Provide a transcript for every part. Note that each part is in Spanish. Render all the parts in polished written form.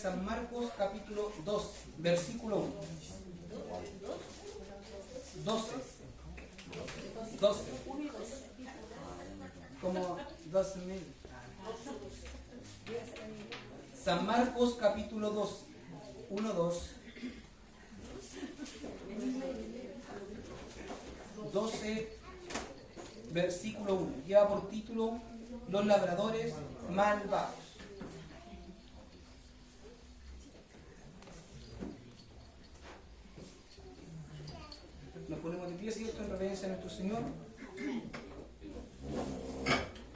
San Marcos capítulo 2, versículo 1. 12. Como 12.000. San Marcos capítulo 2, 1, 2. 12, versículo 1. Lleva por título Los labradores malvados. Nos ponemos de pie, ¿cierto?, en reverencia a nuestro Señor,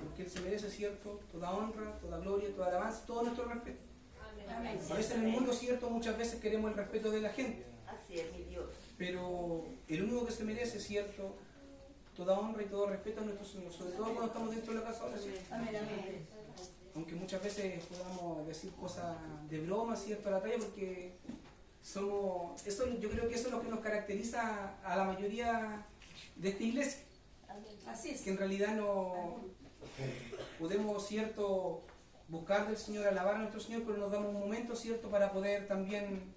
porque Él se merece, ¿cierto?, toda honra, toda gloria, toda alabanza, todo nuestro respeto. Amén. A veces en el mundo, ¿cierto?, muchas veces queremos el respeto de la gente. Así es, mi Dios. Pero el único que se merece, ¿cierto?, toda honra y todo respeto a nuestro Señor, sobre todo cuando estamos dentro de la casa de oración. Amén, amén. Aunque muchas veces podamos decir cosas de broma, ¿cierto?, a la talla, porque somos, eso, yo creo que eso es lo que nos caracteriza a la mayoría de esta iglesia. Así es. Que en realidad no podemos, ¿cierto?, buscar del Señor, alabar a nuestro Señor, pero nos damos un momento, ¿cierto?, para poder también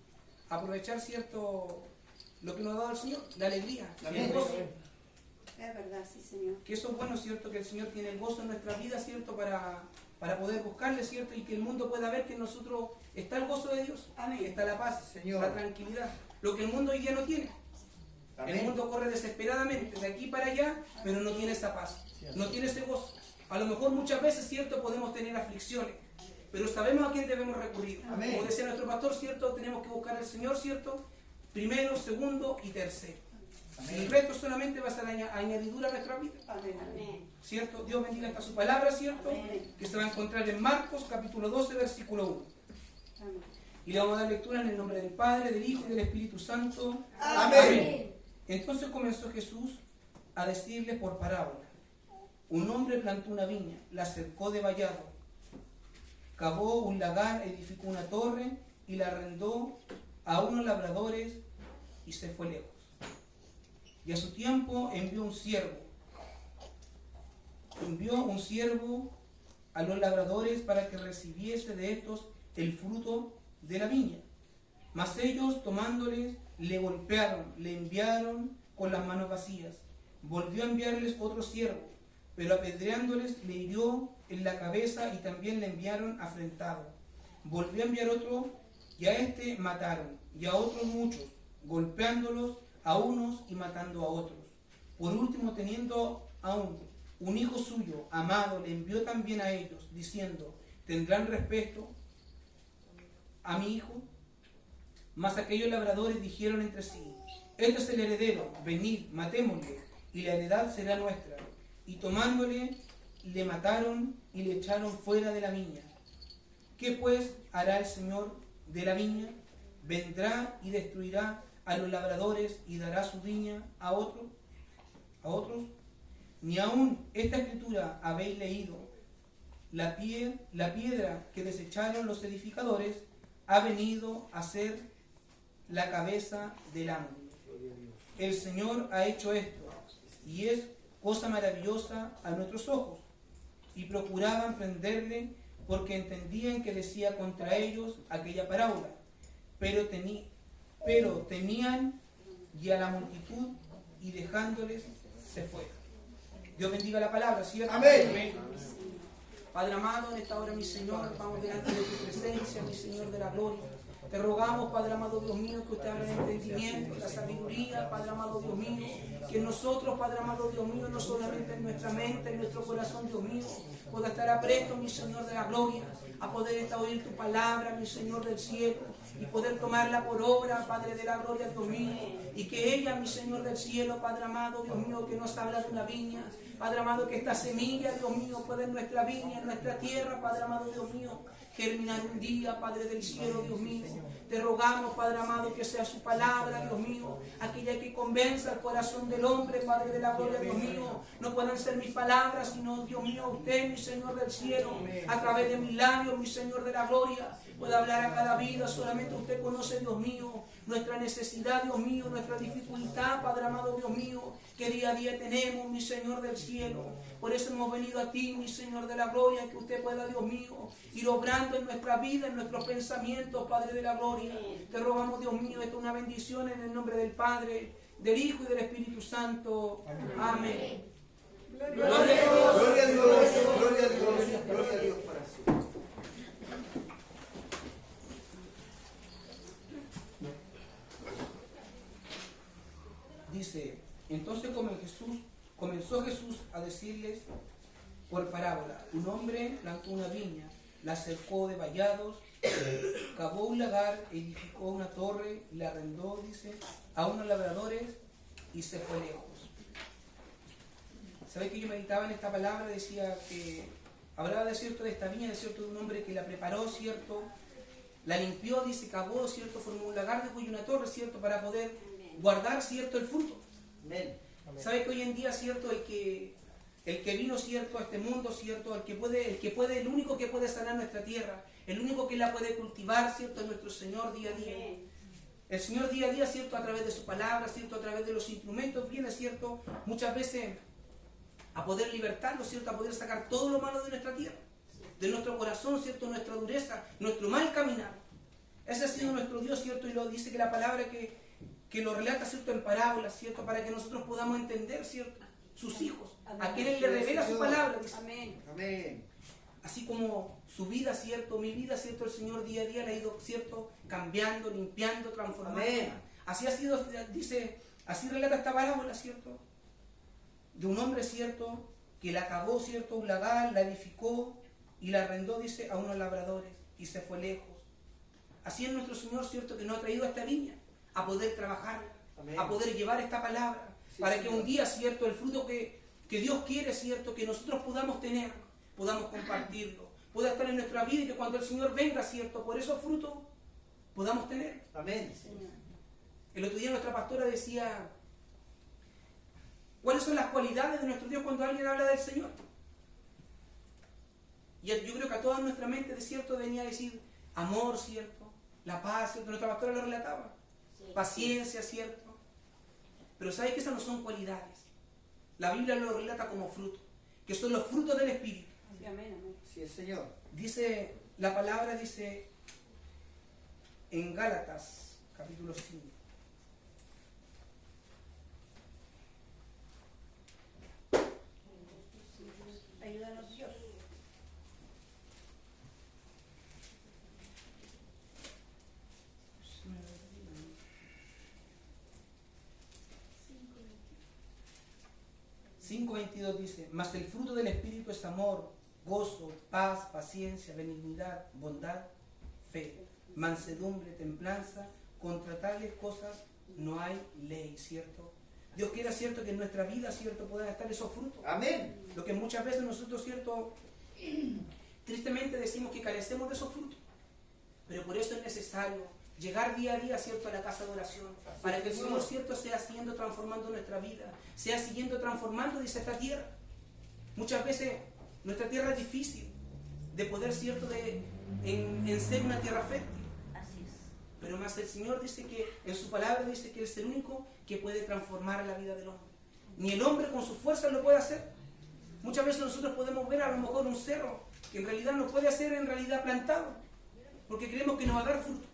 aprovechar, ¿cierto?, lo que nos ha dado el Señor, la alegría, el gozo. Es verdad, sí, Señor. Que eso es bueno, ¿cierto?, que el Señor tiene el gozo en nuestra vida, ¿cierto?, para poder buscarle, ¿cierto?, y que el mundo pueda ver que en nosotros está el gozo de Dios. Amén. Está la paz, Señor. la tranquilidad, lo que el mundo hoy día no tiene. Amén. El mundo corre desesperadamente de aquí para allá, pero no tiene esa paz, no tiene ese gozo. A lo mejor muchas veces, ¿cierto?, podemos tener aflicciones, pero sabemos a quién debemos recurrir. Amén. Como decía nuestro pastor, ¿cierto?, tenemos que buscar al Señor, ¿cierto?, primero, segundo y tercero. Amén. El resto solamente va a ser añadidura a nuestra vida. Amén. ¿Cierto? Dios bendiga esta su palabra, ¿cierto? Amén. Que se va a encontrar en Marcos capítulo 12, versículo 1. Amén. Y le vamos a dar lectura en el nombre del Padre, del Hijo y del Espíritu Santo. Amén. Entonces comenzó Jesús a decirle por parábola: un hombre plantó una viña, la cercó de vallado, cavó un lagar, edificó una torre y la arrendó a unos labradores y se fue lejos. Y a su tiempo envió un siervo a los labradores para que recibiese de estos el fruto de la viña. Mas ellos, tomándoles, le golpearon, le enviaron con las manos vacías. Volvió a enviarles otro siervo, pero apedreándoles le hirió en la cabeza y también le enviaron afrentado. Volvió a enviar otro y a este mataron, y a otros muchos, golpeándolos a unos y matando a otros. Por último, teniendo aún un hijo suyo, amado, le envió también a ellos, diciendo: ¿tendrán respeto a mi hijo? Mas aquellos labradores dijeron entre sí: este es el heredero, venid, matémosle, y la heredad será nuestra. Y tomándole, le mataron y le echaron fuera de la viña. ¿Qué pues hará el Señor de la viña? Vendrá y destruirá a los labradores y dará su viña a otros. Ni aún esta escritura habéis leído: la piedra que desecharon los edificadores ha venido a ser la cabeza del ángulo. El Señor ha hecho esto, y es cosa maravillosa a nuestros ojos. Y procuraban prenderle, porque entendían que decía contra ellos aquella parábola. Pero temían y a la multitud, y dejándoles se fueron. Dios bendiga la palabra, ¿cierto? Amén. Padre amado, en esta hora, mi Señor, vamos delante de tu presencia, mi Señor de la gloria. Te rogamos, Padre amado Dios mío, que usted abra el entendimiento, la sabiduría, Padre amado Dios mío, que nosotros, Padre amado Dios mío, no solamente en nuestra mente, en nuestro corazón, Dios mío, pueda estar apresto, mi Señor de la gloria, a poder estar oír tu palabra, mi Señor del cielo, y poder tomarla por obra, Padre de la gloria, Dios mío, y que ella, mi Señor del cielo, Padre amado Dios mío, que nos habla de una viña, Padre amado, que esta semilla, Dios mío, pueda en nuestra viña, en nuestra tierra, Padre amado Dios mío, germinar un día, Padre del cielo, Dios mío. Te rogamos, Padre amado, que sea su palabra, Dios mío, aquella que convenza el corazón del hombre, Padre de la gloria, Dios mío. No puedan ser mis palabras, sino, Dios mío, usted, mi Señor del cielo, a través de mis labios, mi Señor de la gloria, puede hablar a cada vida. Solamente usted conoce, Dios mío, nuestra necesidad, Dios mío, nuestra dificultad, Padre amado, Dios mío, que día a día tenemos, mi Señor del cielo. Por eso hemos venido a ti, mi Señor de la gloria, que usted pueda, Dios mío, ir obrando en nuestra vida, en nuestros pensamientos, Padre de la gloria. Te rogamos, Dios mío, esto es una bendición en el nombre del Padre, del Hijo y del Espíritu Santo. Amén. Gloria a Dios. Gloria a Dios, gloria a Dios, gloria a Dios para siempre. Dice, entonces comenzó Jesús a decirles por parábola: un hombre plantó una viña, la cercó de vallados, cavó un lagar, edificó una torre, y la arrendó, dice, a unos labradores y se fue lejos. ¿Sabéis que yo meditaba en esta palabra? Decía que hablaba de cierto de esta viña, de cierto de un hombre que la preparó, cierto, la limpió, dice, cavó, cierto, formó un lagar, después y una torre, cierto, para poder guardar, cierto, el fruto. Amén. ¿Sabes que hoy en día, cierto, el que vino, cierto, a este mundo, cierto, el único que puede sanar nuestra tierra, el único que la puede cultivar, cierto, es nuestro Señor día a día? El Señor día a día, cierto, a través de su palabra, cierto, a través de los instrumentos, viene, cierto, muchas veces a poder libertarnos, cierto, a poder sacar todo lo malo de nuestra tierra, de nuestro corazón, cierto, nuestra dureza, nuestro mal caminar. Ese ha sido nuestro Dios, cierto, y lo dice que la palabra que lo relata, cierto, en parábolas, cierto, para que nosotros podamos entender, cierto, sus hijos, a quienes le revela su palabra, dice. Amén. Amén. Así como su vida, cierto, mi vida, cierto, el Señor día a día la ha ido, cierto, cambiando, limpiando, transformando. Amén. Así ha sido, dice, así relata esta parábola, cierto, de un hombre, cierto, que la cavó, cierto, un lagar, la edificó y la arrendó, dice, a unos labradores y se fue lejos. Así es nuestro Señor, cierto, que nos ha traído a esta viña a poder trabajarla, Amén. a poder llevar esta palabra, Sí, para que Señor. un día, cierto, el fruto que Dios quiere, cierto, que nosotros podamos tener, podamos compartirlo, pueda estar en nuestra vida y que cuando el Señor venga, cierto, por esos frutos podamos tener. Amén. Señor. El otro día nuestra pastora decía, ¿cuáles son las cualidades de nuestro Dios cuando alguien habla del Señor? Y yo creo que a toda nuestra mente, de cierto, venía a decir amor, cierto, la paz, cierto, nuestra pastora lo relataba, paciencia, cierto. Pero ¿sabes que esas no son cualidades? La Biblia lo relata como fruto, que son los frutos del Espíritu. Sí, amén, amén. Sí, el Señor. Dice, la palabra dice en Gálatas, capítulo 5. Ayúdanos, Dios. Cinco 22 dice, mas el fruto del Espíritu es amor, gozo, paz, paciencia, benignidad, bondad, fe, mansedumbre, templanza. Contra tales cosas no hay ley, ¿cierto? Dios quiera, cierto, que en nuestra vida, cierto, puedan estar esos frutos. Amén. Lo que muchas veces nosotros, cierto, tristemente decimos que carecemos de esos frutos. Pero por eso es necesario llegar día a día, cierto, a la casa de oración, para que el Señor, cierto, sea siguiendo transformando nuestra vida, sea siguiendo transformando, dice, esta tierra. Muchas veces nuestra tierra es difícil de poder, cierto, en ser una tierra fértil. Así es. Pero más el Señor dice que, en su palabra dice que Él es el único que puede transformar la vida del hombre. Ni el hombre con su fuerza lo puede hacer. Muchas veces nosotros podemos ver a lo mejor un cerro que en realidad no puede ser en realidad plantado, porque creemos que nos va a dar fruto.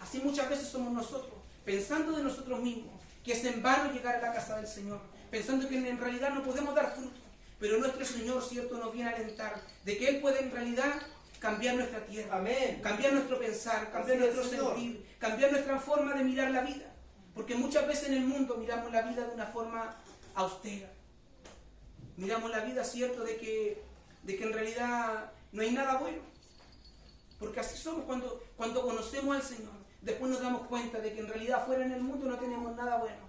Así muchas veces somos nosotros, pensando de nosotros mismos, que es en vano llegar a la casa del Señor, pensando que en realidad no podemos dar fruto. Pero nuestro Señor, cierto, nos viene a alentar de que Él puede en realidad cambiar nuestra tierra, Amén. cambiar nuestro pensar, cambiar Así es, nuestro Señor. sentir, cambiar nuestra forma de mirar la vida. Porque muchas veces en el mundo miramos la vida de una forma austera. Miramos la vida, cierto, de que en realidad no hay nada bueno. Porque así somos cuando conocemos al Señor. Después nos damos cuenta de que en realidad fuera en el mundo no tenemos nada bueno.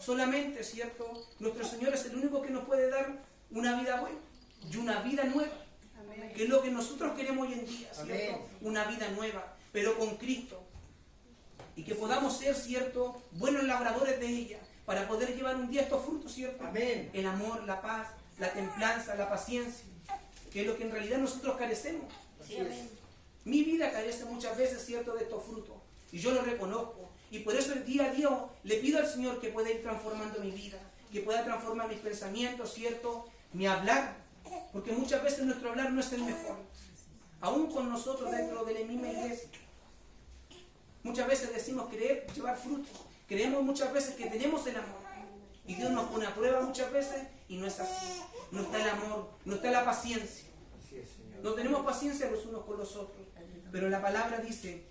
Solamente, cierto, nuestro Señor es el único que nos puede dar una vida buena y una vida nueva. Amén. Que es lo que nosotros queremos hoy en día, ¿cierto? Amén. Una vida nueva, pero con Cristo. Y que podamos ser, ¿cierto?, buenos labradores de ella, para poder llevar un día estos frutos, ¿cierto? Amén. El amor, la paz, la templanza, la paciencia, que es lo que en realidad nosotros carecemos. Así es. Amén. Mi vida carece muchas veces, ¿cierto?, de estos frutos. Y yo lo reconozco. Y por eso el día a día le pido al Señor que pueda ir transformando mi vida, que pueda transformar mis pensamientos, ¿cierto?, mi hablar. Porque muchas veces nuestro hablar no es el mejor. Aún con nosotros dentro de la misma iglesia. Muchas veces decimos querer llevar fruto. Creemos muchas veces que tenemos el amor. Y Dios nos pone a prueba muchas veces y no es así. No está el amor, no está la paciencia. No tenemos paciencia los unos con los otros. Pero la palabra dice,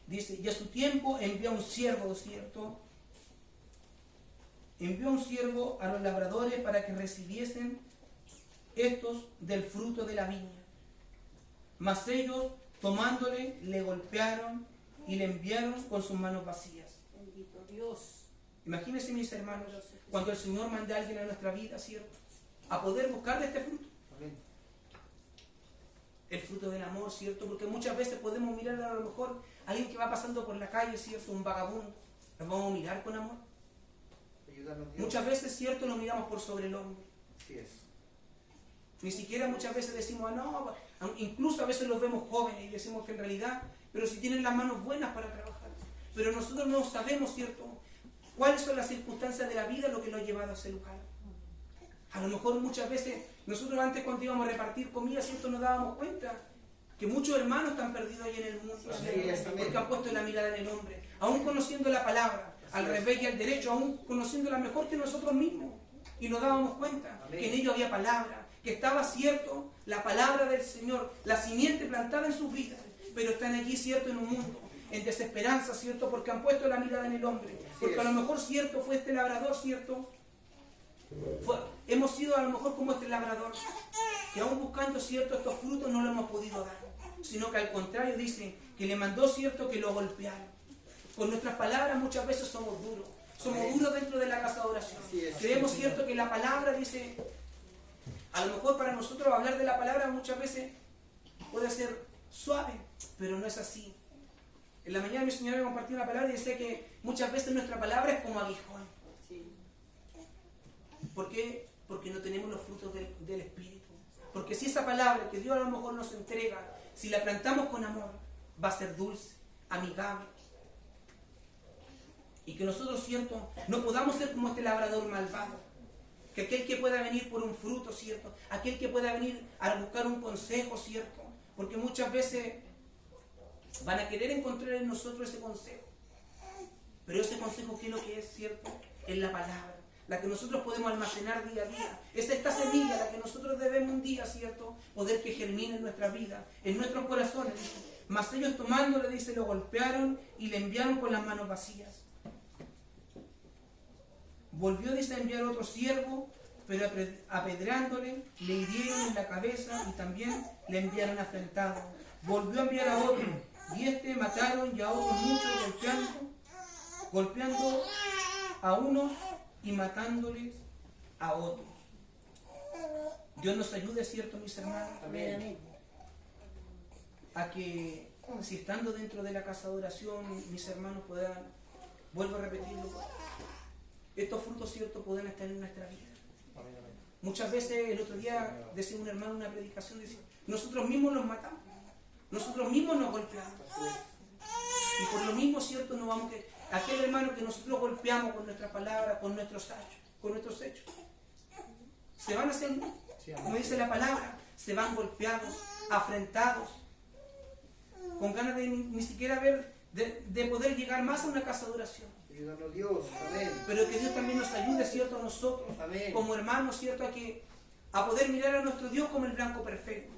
y a su tiempo envió un siervo, ¿cierto? Envió un siervo a los labradores para que recibiesen estos del fruto de la viña. Mas ellos, tomándole, le golpearon y le enviaron con sus manos vacías. Bendito Dios. Imagínense, mis hermanos, cuando el Señor manda a alguien a nuestra vida, ¿cierto?, a poder buscar de este fruto. Amén. El fruto del amor, ¿cierto? Porque muchas veces podemos mirar a lo mejor a alguien que va pasando por la calle, ¿cierto?, un vagabundo. ¿Lo vamos a mirar con amor? Ayúdanos, Dios. Muchas veces, ¿cierto?, lo miramos por sobre el hombro. Así es. Ni siquiera muchas veces decimos, no, incluso a veces los vemos jóvenes y decimos que en realidad, pero si tienen las manos buenas para trabajar. Pero nosotros no sabemos, ¿cierto?, cuáles son las circunstancias de la vida lo que lo ha llevado a ese lugar. A lo mejor muchas veces, nosotros antes cuando íbamos a repartir comida, ¿cierto?, nos dábamos cuenta que muchos hermanos están perdidos ahí en el mundo, ¿cierto?, porque han puesto la mirada en el hombre, aún conociendo la palabra, al revés y al derecho, aún conociéndola mejor que nosotros mismos. Y nos dábamos cuenta que en ellos había palabra, que estaba, ¿cierto?, la palabra del Señor, la simiente plantada en sus vidas, pero están allí, ¿cierto?, en un mundo en desesperanza, ¿cierto?, porque han puesto la mirada en el hombre, porque a lo mejor, ¿cierto?, fue este labrador, ¿cierto?, hemos sido a lo mejor como este labrador, que aún buscando, ¿cierto?, estos frutos no lo hemos podido dar, sino que al contrario dice que le mandó, ¿cierto?, que lo golpearan. Con nuestras palabras muchas veces somos duros dentro de la casa de oración. Creemos, ¿cierto?, que la palabra dice, a lo mejor para nosotros hablar de la palabra muchas veces puede ser suave, pero no es así. En la mañana mi señora me compartió una palabra y decía que muchas veces nuestra palabra es como aguijón. ¿Por qué? Porque no tenemos los frutos del Espíritu. Porque si esa palabra que Dios a lo mejor nos entrega, si la plantamos con amor, va a ser dulce, amigable. Y que nosotros, ¿cierto?, no podamos ser como este labrador malvado. Que aquel que pueda venir por un fruto, ¿cierto?, aquel que pueda venir a buscar un consejo, ¿cierto?, porque muchas veces van a querer encontrar en nosotros ese consejo. Pero ese consejo, ¿qué es lo que es, cierto? Es la palabra, la que nosotros podemos almacenar día a día. Es esta semilla la que nosotros debemos un día, ¿cierto?, poder que germine en nuestra vida, en nuestros corazones. Mas ellos tomándole, dice, lo golpearon y le enviaron con las manos vacías. Volvió, dice, a enviar otro siervo, pero apedreándole, le hirieron en la cabeza y también le enviaron afrentado. Volvió a enviar a otro, y mataron y a otros muchos, golpeando a unos y matándoles a otros. Dios nos ayude, ¿cierto, mis hermanos? Amén. A que, si estando dentro de la casa de oración, mis hermanos puedan, vuelvo a repetirlo, estos frutos, ¿cierto?, pueden estar en nuestra vida. Muchas veces, el otro día, decía un hermano en una predicación, decía, nosotros mismos nos matamos, nosotros mismos nos golpeamos. Y por lo mismo, ¿cierto?, no vamos a aquel hermano que nosotros golpeamos con nuestras palabras, con nuestros hechos, se van a hacer, como dice la palabra, se van golpeados, afrentados, con ganas de ni siquiera de poder llegar más a una casa de oración. Ayúdanos, Dios. Amén. Pero que Dios también nos ayude, ¿cierto?, a nosotros, Amén, como hermanos, ¿cierto?, a poder mirar a nuestro Dios como el blanco perfecto.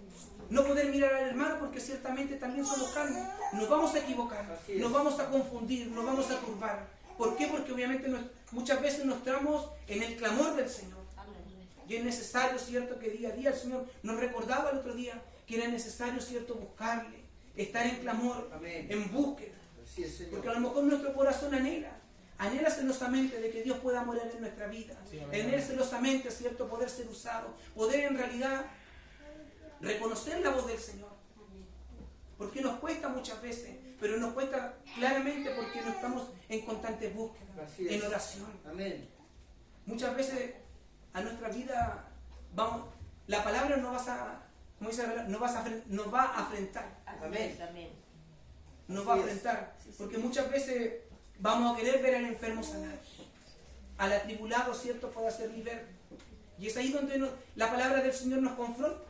No poder mirar al hermano porque ciertamente también somos carne. Nos vamos a equivocar, nos vamos a confundir, nos vamos a turbar. ¿Por qué? Porque obviamente muchas veces nos tramos en el clamor del Señor. Y es necesario, ¿cierto?, que día a día el Señor nos recordaba el otro día que era necesario, ¿cierto?, buscarle, estar en clamor, amén, en búsqueda. Así es, Señor. Porque a lo mejor nuestro corazón anhela celosamente de que Dios pueda morar en nuestra vida. Anhela celosamente, ¿cierto?, poder ser usado, poder en realidad reconocer la voz del Señor. Porque nos cuesta muchas veces, pero nos cuesta claramente porque no estamos en constante búsqueda, en oración. Amén. Muchas veces a nuestra vida la palabra nos va como dice la palabra, nos va a afrentar. Amén. Amén. Nos va a afrentar. Porque muchas veces vamos a querer ver al enfermo sanar. Al atribulado, ¿cierto?, puede ser liberto. Y es ahí donde la palabra del Señor nos confronta.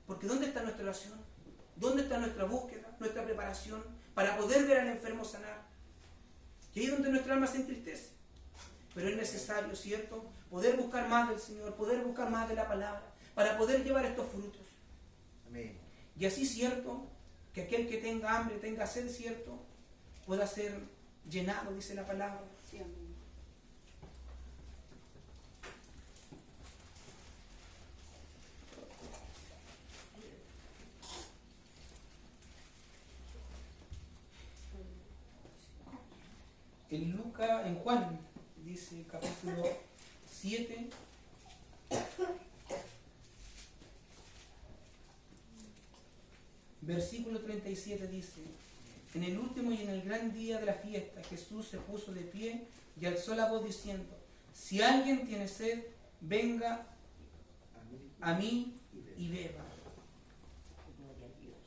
Porque ¿dónde está nuestra oración? ¿Dónde está nuestra búsqueda, nuestra preparación para poder ver al enfermo sanar? Y ahí es donde nuestra alma se entristece. Pero es necesario, ¿cierto?, poder buscar más del Señor, poder buscar más de la palabra, para poder llevar estos frutos. Amén. Y así, ¿cierto?, que aquel que tenga hambre, tenga sed, ¿cierto?, pueda ser llenado, dice la palabra. Sí, amén. En Juan, dice capítulo 7, versículo 37 dice: en el último y en el gran día de la fiesta, Jesús se puso de pie y alzó la voz diciendo: si alguien tiene sed, venga a mí y beba.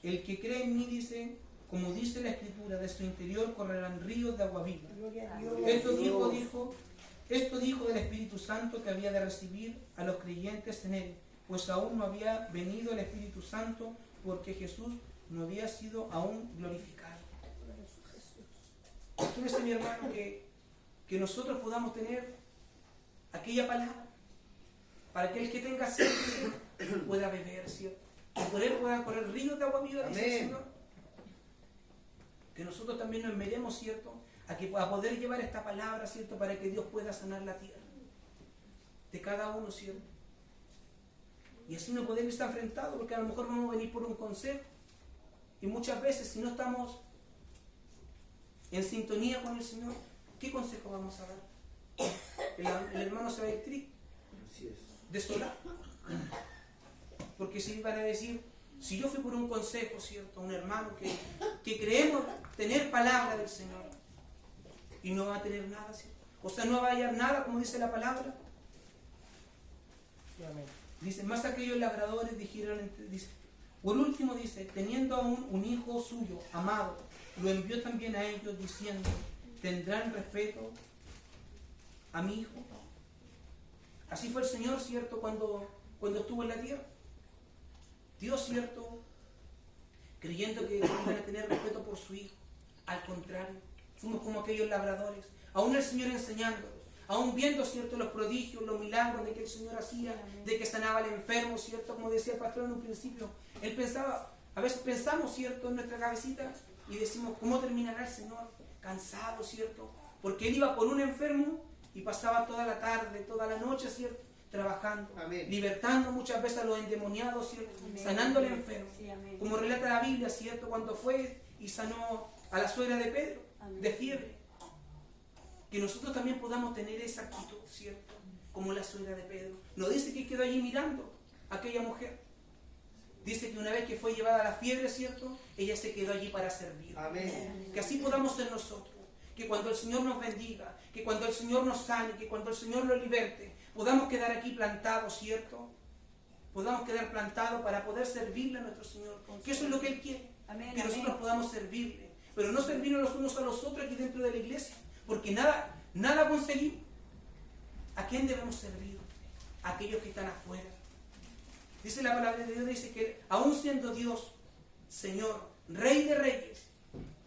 El que cree en mí, dice, como dice la Escritura, de su interior correrán ríos de agua viva. Gloria a Dios. Esto dijo del Espíritu Santo que había de recibir a los creyentes en él, pues aún no había venido el Espíritu Santo, porque Jesús no había sido aún glorificado. Entonces, mi hermano, que nosotros podamos tener aquella palabra, para que el que tenga sed pueda beber, ¿cierto? Y por él puedan correr ríos de agua viva, dice el Señor. Que nosotros también nos miremos, ¿cierto?, a poder llevar esta palabra, ¿cierto?, para que Dios pueda sanar la tierra de cada uno, ¿cierto? Y así no podemos estar enfrentados, porque a lo mejor vamos a venir por un consejo, y muchas veces, si no estamos en sintonía con el Señor, ¿qué consejo vamos a dar? El hermano se va a ir triste, desolado, porque si van a decir: si yo fui por un consejo, ¿cierto?, un hermano que creemos tener palabra del Señor, y no va a tener nada, ¿cierto? O sea, no va a hallar nada, como dice la palabra. Dice: más aquellos labradores dijeron, dice, por último dice, teniendo aún un hijo suyo, amado, lo envió también a ellos diciendo: ¿tendrán respeto a mi hijo? Así fue el Señor, ¿cierto?, cuando estuvo en la tierra. Dios, ¿cierto?, creyendo que iban a tener respeto por su hijo. Al contrario, fuimos como aquellos labradores, aún el Señor enseñándonos, aún viendo, ¿cierto?, los prodigios, los milagros de que el Señor hacía, de que sanaba al enfermo, ¿cierto?, como decía el pastor en un principio. Él pensaba, a veces pensamos, ¿cierto?, en nuestra cabecita y decimos: ¿cómo terminará el Señor? Cansado, ¿cierto?, porque Él iba por un enfermo y pasaba toda la tarde, toda la noche, ¿cierto?, trabajando, Amén. libertando muchas veces a los endemoniados, ¿cierto?, Amén. sanando al enfermo. Sí, amén. Como relata la Biblia, ¿cierto?, cuando fue y sanó a la suegra de Pedro, Amén. de fiebre. Que nosotros también podamos tener esa actitud, ¿cierto?, como la suegra de Pedro. No dice que quedó allí mirando a aquella mujer. Dice que una vez que fue llevada a la fiebre, ¿cierto?, ella se quedó allí para servir. Amén. Que así podamos ser nosotros. Que cuando el Señor nos bendiga, que cuando el Señor nos sane, que cuando el Señor lo liberte, podamos quedar aquí plantados, ¿cierto? Podamos quedar plantados para poder servirle a nuestro Señor. Que eso es lo que Él quiere. Amén, Que nosotros amén. podamos servirle. Pero no servirnos los unos a los otros aquí dentro de la iglesia. Porque nada conseguimos. ¿A quién debemos servir? A aquellos que están afuera. Dice la palabra de Dios, dice que aún siendo Dios, Señor, Rey de Reyes,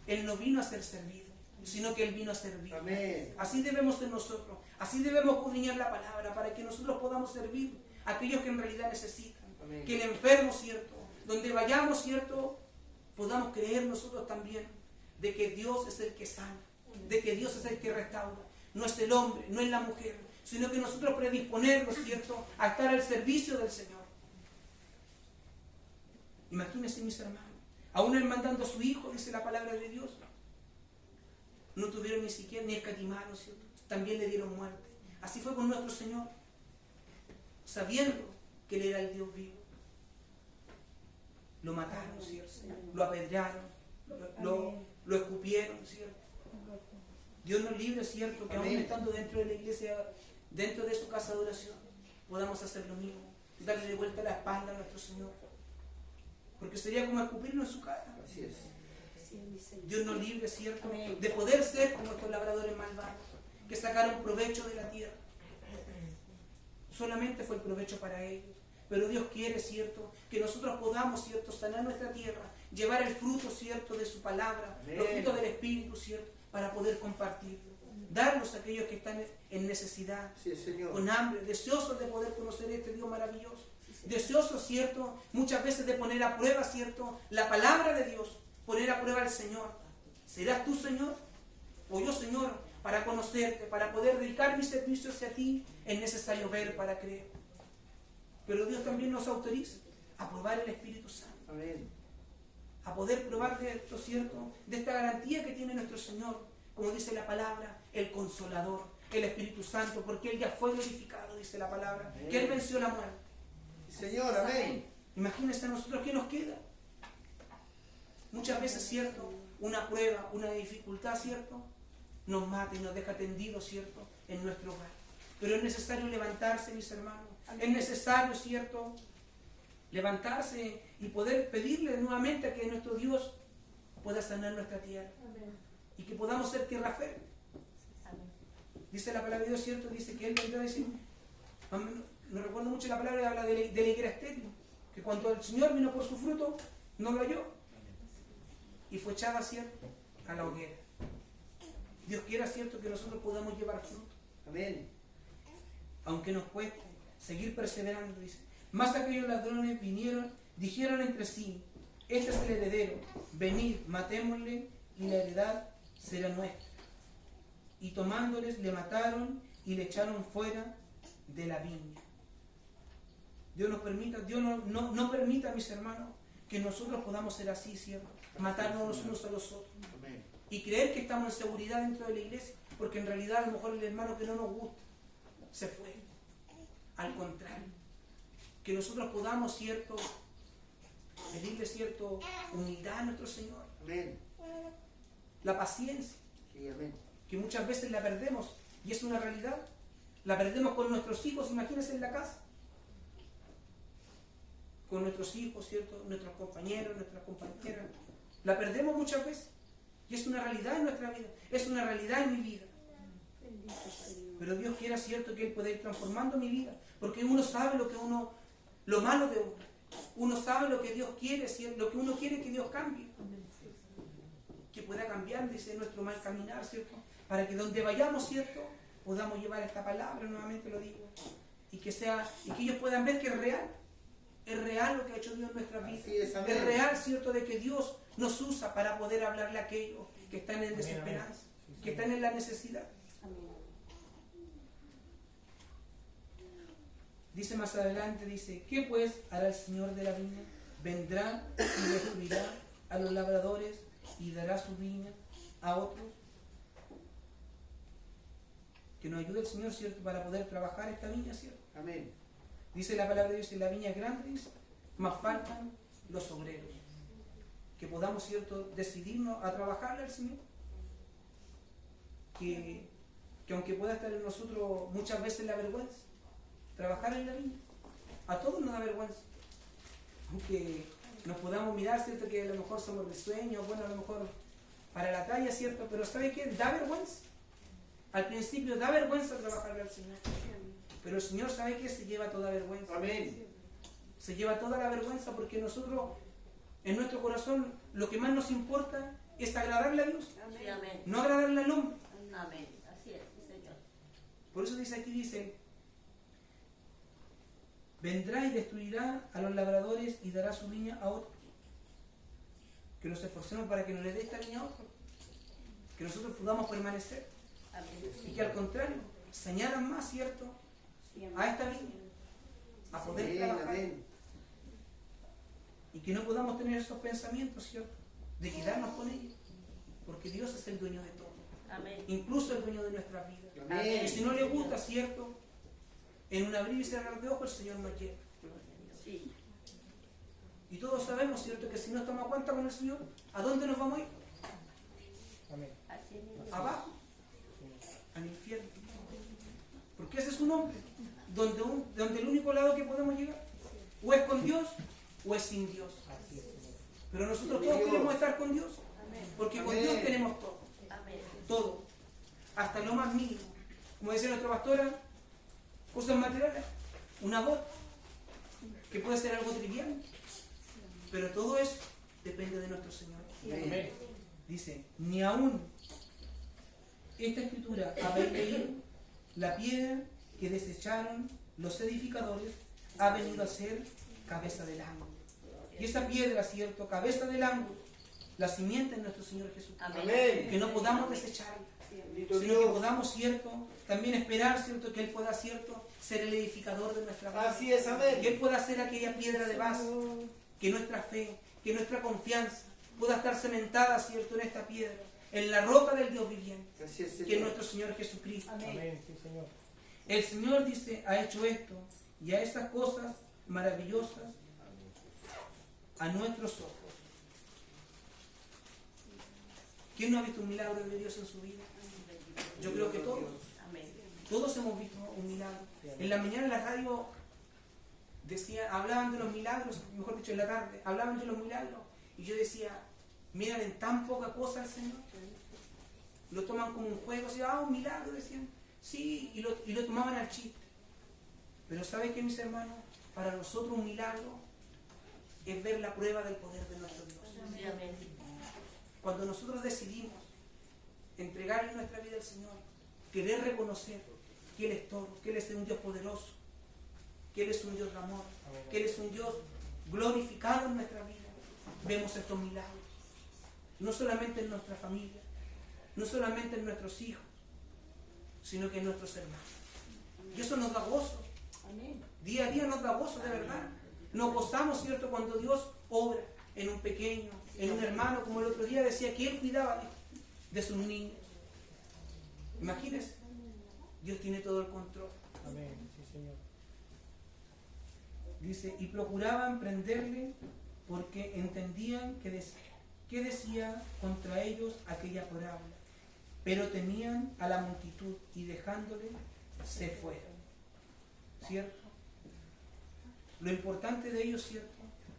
Él no vino a ser servido, sino que Él vino a servir. Amén. Así debemos ser nosotros. Así debemos escudriñar la palabra para que nosotros podamos servir a aquellos que en realidad necesitan. Amén. Que el enfermo, ¿cierto?, donde vayamos, ¿cierto?, podamos creer nosotros también de que Dios es el que sana, de que Dios es el que restaura. No es el hombre, no es la mujer, sino que nosotros predisponernos, ¿cierto?, a estar al servicio del Señor. Imagínense, mis hermanos, aún Él mandando a su Hijo, dice la palabra de Dios, no tuvieron ni siquiera, ni escatimaron, ¿cierto?, también le dieron muerte. Así fue con nuestro Señor, sabiendo que Él era el Dios vivo. Lo mataron, ¿cierto?, lo apedrearon, lo escupieron, ¿cierto? Dios nos libre, ¿cierto?, que aún Amén. estando dentro de la iglesia, dentro de su casa de oración, podamos hacer lo mismo. darle de vuelta la espalda a nuestro Señor. Porque sería como escupirnos en su cara. Así es. Sí, mi Señor. Dios nos libre, ¿cierto?, Amén. de poder ser como estos labradores malvados, que sacaron provecho de la tierra. Solamente fue el provecho para ellos. Pero Dios quiere, ¿cierto?, que nosotros podamos, ¿cierto?, sanar nuestra tierra, llevar el fruto, ¿cierto?, de su palabra, Amén. los frutos del Espíritu, ¿cierto?, para poder compartirlo. Darlos a aquellos que están en necesidad, Así es, Señor. con hambre, deseosos de poder conocer este Dios maravilloso. Deseosos, ¿cierto?, muchas veces de poner a prueba, ¿cierto?, la palabra de Dios, poner a prueba al Señor. ¿Serás tú, Señor? O yo, Señor, para conocerte, para poder dedicar mi servicio hacia ti, es necesario ver para creer. Pero Dios también nos autoriza a probar el Espíritu Santo, Amén. a poder probar de esto, ¿cierto?, de esta garantía que tiene nuestro Señor, como dice la palabra, el Consolador, el Espíritu Santo, porque Él ya fue glorificado, dice la palabra, que Él venció la muerte. Señor, amén. Imagínense a nosotros qué nos queda. Muchas veces, ¿cierto?, una prueba, una dificultad, ¿cierto?, nos mata y nos deja tendidos, ¿cierto?, en nuestro hogar. Pero es necesario levantarse, mis hermanos. Es necesario, ¿cierto?, levantarse y poder pedirle nuevamente a que nuestro Dios pueda sanar nuestra tierra y que podamos ser tierra fértil. Dice la palabra de Dios, ¿cierto? Dice que Él vendrá a decir, no recuerdo mucho la palabra, habla de la higuera estéril, que cuando el Señor vino por su fruto, no lo halló y fue echada, ¿cierto?, a la hoguera. Dios quiera, ¿cierto?, que nosotros podamos llevar fruto, Amén. aunque nos cueste seguir perseverando, dice. Más aquellos ladrones vinieron, dijeron entre sí, este es el heredero, venid, matémosle y la heredad será nuestra. Y tomándoles le mataron y le echaron fuera de la viña. Dios nos permita, Dios no permita, mis hermanos, que nosotros podamos ser así, ¿cierto? Matarnos los unos a los otros. Amén. Y creer que estamos en seguridad dentro de la iglesia, porque en realidad a lo mejor el hermano que no nos gusta se fue. Al contrario, que nosotros podamos, ¿cierto?, pedirle, ¿cierto?, humildad a nuestro Señor, Amén. la paciencia, Sí, amén. que muchas veces la perdemos, y es una realidad. La perdemos con nuestros hijos, imagínense en la casa. Con nuestros hijos, ¿cierto?, nuestros compañeros, nuestras compañeras. La perdemos muchas veces, y es una realidad en nuestra vida, es una realidad en mi vida. Bendito Señor. Pero Dios quiera, ¿cierto?, que Él pueda ir transformando mi vida, porque uno sabe lo malo de uno. Uno sabe lo que Dios quiere, ¿cierto?, lo que uno quiere que Dios cambie. Que pueda cambiar, dice, nuestro mal caminar, ¿cierto?, para que donde vayamos, ¿cierto?, podamos llevar esta palabra, nuevamente lo digo, y que ellos puedan ver que es real lo que ha hecho Dios en nuestra vida. Así es, amén. Es real, ¿cierto?, de que Dios nos usa para poder hablarle a aquellos que están en desesperanza, que están en la necesidad. Amén. Dice más adelante, dice, ¿qué pues hará el Señor de la viña? Vendrá y destruirá a los labradores y dará su viña a otros. Que nos ayude el Señor, ¿cierto?, para poder trabajar esta viña, ¿cierto? Amén. Dice la palabra de Dios, la viña es grande, dice, más faltan los obreros. Que podamos, ¿cierto?, decidirnos a trabajarle al Señor. Que aunque pueda estar en nosotros muchas veces la vergüenza, trabajar en la viña. A todos nos da vergüenza. Aunque nos podamos mirar, ¿cierto?, que a lo mejor somos risueños, bueno, a lo mejor para la talla, ¿cierto? Pero ¿sabe qué? Da vergüenza. Al principio da vergüenza trabajarle al Señor. Pero el Señor, ¿sabe qué? Se lleva toda vergüenza. Amén. Se lleva toda la vergüenza porque nosotros, en nuestro corazón, lo que más nos importa es agradarle a Dios, Amén. Sí, amén. no agradarle al hombre. Amén. Así es, sí, Señor. Por eso dice aquí, dice, vendrá y destruirá a los labradores y dará su viña a otros. Que nos esforcemos para que nos le dé esta viña a otros. Que nosotros podamos permanecer. Amén. Y que al contrario, se añadan más, ¿cierto?, Sí, amén. a esta viña, a poder Amén. trabajar. Amén. Y que no podamos tener esos pensamientos, ¿cierto?, de quedarnos con ellos. Porque Dios es el dueño de todo. Amén. Incluso el dueño de nuestras vidas. Amén. Y si no le gusta, ¿cierto?, en un abrir y cerrar de ojos el Señor nos lleva. Sí. Y todos sabemos, ¿cierto?, que si no estamos a cuenta con el Señor, ¿a dónde nos vamos a ir? Así mismo. Abajo, al infierno. Porque ese es un hombre, donde el único lado que podemos llegar O es con Dios o es sin Dios. Pero nosotros todos queremos estar con Dios. Porque con Dios tenemos todo. Amén. Todo. Hasta lo más mínimo. Como decía nuestra pastora, cosas materiales. Una voz, que puede ser algo trivial. Pero todo eso depende de nuestro Señor. Amén. Dice, ni aún esta escritura habéis leído, la piedra que desecharon los edificadores ha venido a ser cabeza del ángulo. Y esa piedra, cierto, cabeza del ángulo, la simiente en nuestro Señor Jesucristo. Amén. Que no podamos desecharla, Bendito sino que Dios. podamos, cierto, también esperar, cierto, que Él pueda, cierto, ser el edificador de nuestra vida. Así es, amén. Que Él pueda ser aquella piedra de base, que nuestra fe, que nuestra confianza pueda estar cementada, cierto, en esta piedra, en la roca del Dios viviente, Así es, que es Señor. nuestro Señor Jesucristo. Amén. Sí, Señor. El Señor dice, ha hecho esto y a esas cosas maravillosas a nuestros ojos. ¿Quién no ha visto un milagro de Dios en su vida? Yo creo que todos. Amén. Todos hemos visto un milagro. En la mañana en la radio hablaban de los milagros, mejor dicho en la tarde, hablaban de los milagros. Y yo decía, miran en tan poca cosa al Señor. Lo toman como un juego, así, un milagro, decían. Sí, y lo tomaban al chiste. Pero ¿saben qué, mis hermanos? Para nosotros un milagro es ver la prueba del poder de nuestro Dios. Sí, amén. Cuando nosotros decidimos entregarle nuestra vida al Señor, querer reconocer que Él es todo, que Él es un Dios poderoso, que Él es un Dios de amor, que Él es un Dios glorificado en nuestra vida, vemos estos milagros. No solamente en nuestra familia, no solamente en nuestros hijos, sino que en nuestros hermanos. Y eso nos da gozo. Amén. Día a día nos da gozo, de verdad. Nos gozamos, ¿cierto?, cuando Dios obra en un pequeño, en un hermano, como el otro día decía que Él cuidaba de sus niños. Imagínense, Dios tiene todo el control. Amén. Sí, Señor. Dice, y procuraban prenderle porque entendían que decía contra ellos aquella parábola. Pero temían a la multitud y dejándole se fueron. ¿Cierto? Lo importante de ellos, ¿cierto?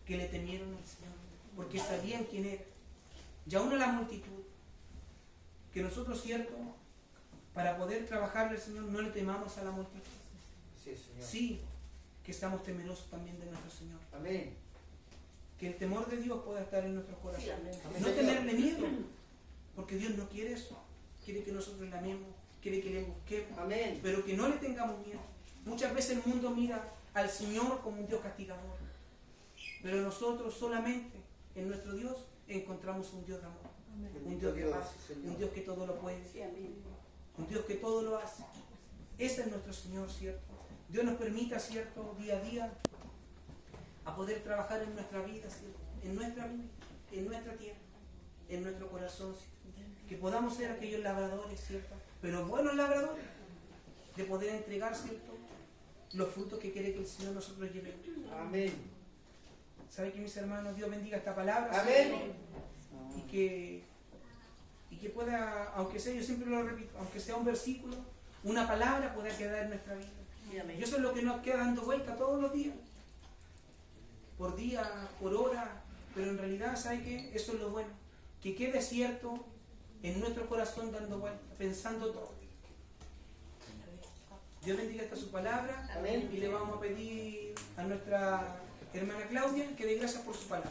Que le temieron al Señor, porque sabían quién era. Y aún a la multitud, que nosotros, ¿cierto? Para poder trabajarle al Señor no le temamos a la multitud. Así es, Señor. Sí, que estamos temerosos también de nuestro Señor. Amén. Que el temor de Dios pueda estar en nuestros Sí, corazones. amén. Amén, No Señor. tenerle miedo, porque Dios no quiere eso. Quiere que nosotros le amemos, quiere que le busquemos, Amén. pero que no le tengamos miedo. Muchas veces el mundo mira al Señor como un Dios castigador, pero nosotros solamente en nuestro Dios encontramos un Dios de amor, un Bendito Dios de Dios, paz, sí, Señor. un Dios que todo lo puede, Sí, amén. un Dios que todo lo hace. Ese es nuestro Señor, ¿cierto? Dios nos permita, ¿cierto?, día a día a poder trabajar en nuestra vida, ¿cierto? En nuestra tierra, en nuestro corazón, ¿cierto? Que podamos ser aquellos labradores, ¿cierto? Pero buenos labradores, de poder entregar, ¿cierto?, los frutos que quiere que el Señor nosotros llevemos. Amén. ¿Sabe que, mis hermanos, Dios bendiga esta palabra? Amén. ¿cierto? Y que pueda, aunque sea, yo siempre lo repito, aunque sea un versículo, una palabra pueda quedar en nuestra vida. Sí, amén. Y eso es lo que nos queda dando vuelta todos los días. Por día, por hora, pero en realidad, ¿sabe qué? Eso es lo bueno. Que quede cierto en nuestro corazón dando vuelta, pensando todo. Dios bendiga esta su palabra. Amén. Y le vamos a pedir a nuestra hermana Claudia que dé gracias por su palabra.